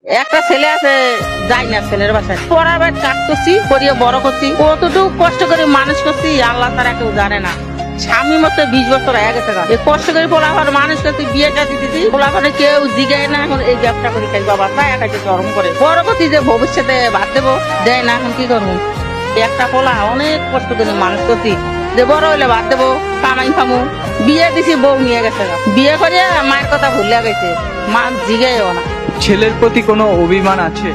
একটা ছেলে আছে, যাই না ছেলের বাসায় পড়াবার কাজ করছি, করিয়ে বড় করছি, কতটুকু কষ্ট করে মানুষ করছি আল্লাহ তারা কেউ জানে না। স্বামী মতো 20 বছর হয়ে গেছে, এই কষ্ট করে পোলাপার মানুষ করছি, বিয়েটা দিতেছি, পোলাপারে কেউ জিগায় না। এখন এই ব্যবসা করে খাই, বাবা তাই একাই চরম করে বড় করছি যে ভবিষ্যতে ভাত দেবো, দেয় না। এখন কি করবো? একটা পোলা অনেক কষ্ট করে মানুষ করছি, যে বড় হইলে ভাত দেবো, কামাই খামু। বিয়ে দিছি, বউ নিয়ে গেছে, বিয়ে করে মায়ের কথা ভুলিয়া গেছে, মা জিগাইও না। ছেলের প্রতি কোনো অভিমান আছে?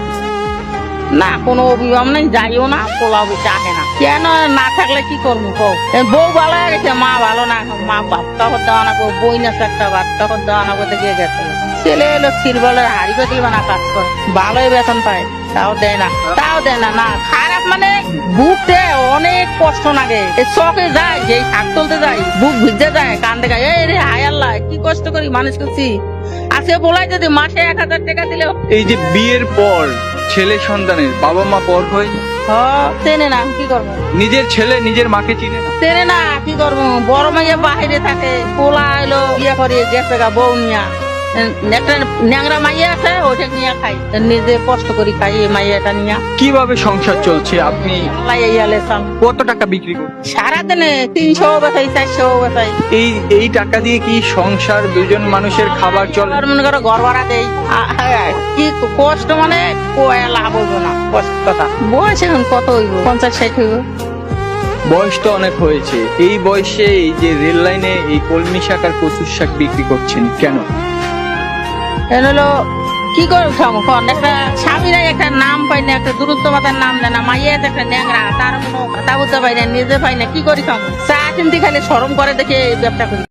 না, কোনো অভিমান নেই, যাইও না, পোলা বসে আসে না। কেন না থাকলে কি করবো কও? বউ ভালো হয়ে গেছে, মা ভালো না। এখন মা ভাতটা হর দেওয়া না, বই না একটা ভাতটা হর দেওয়া না করতে গিয়ে গেছে। ছেলে এলো সিলবলের হাড়ি পেতিল বানা কাজ করে, ভালোই বেতন পায়, তাও দেয় না, তাও দেয় না। না খারাপ মানে বুকতে অনেক কষ্ট লাগে, চকে যায়, যেই শাক তুলতে যায় বুক ভিজে যায়, কান্দে গায়, এই রে হায় আল্লাহ কি কষ্ট করি মানুষ করছি। আজকে বলাই যদি মাসে 1000 টাকা দিলে, এই যে বিয়ের পর ছেলে সন্তানের বাবা মা পর হয় না? চেনে না, কি করবো? নিজের ছেলে নিজের মাকে চিনে না? চেনে না, কি করবো? বড় মাইয়া বাহিরে থাকে, পোলা এলো বিয়ে করে গেছে গা বউ নিয়া, একটা ন্যাংরা মাইয়া আছে, ওটা নিয়ে খাই, নিজে কষ্ট করি খাই এই মাইয়াটা নিয়া। কিভাবে সংসার চলছে? আপনি আল্লাহ এই আলেসাম। কত টাকা বিক্রি করেন? সারাদিনে 300 বেচাই, 400 বেচাই। এই টাকা দিয়ে কি সংসার, দুজন মানুষের খাবার চলে? আর মনে করো ঘর ভাড়া দেই, কি কষ্ট মানে কোয়া লাভ হইব না, কষ্ট কথা। বয়স এখন কত হইব? 50-60 হইব। বয়স তো অনেক হয়েছে, এই বয়সে এই যে রেল লাইনে এই কলমি শাক আর কচুর শাক বিক্রি করছেন কেন? হলো কি করব এখন? একটা স্বামীরা একটা নাম পাই না, একটা দূরত্ব মাতার নাম দেয় না, মাইয়া একটা ন্যাংরা, তার কোনো কথা বলতে পাই না, নিজে পাই না, কি করি খাবো? চা কিনতে খালি শরম করে দেখে ব্যবসা করি।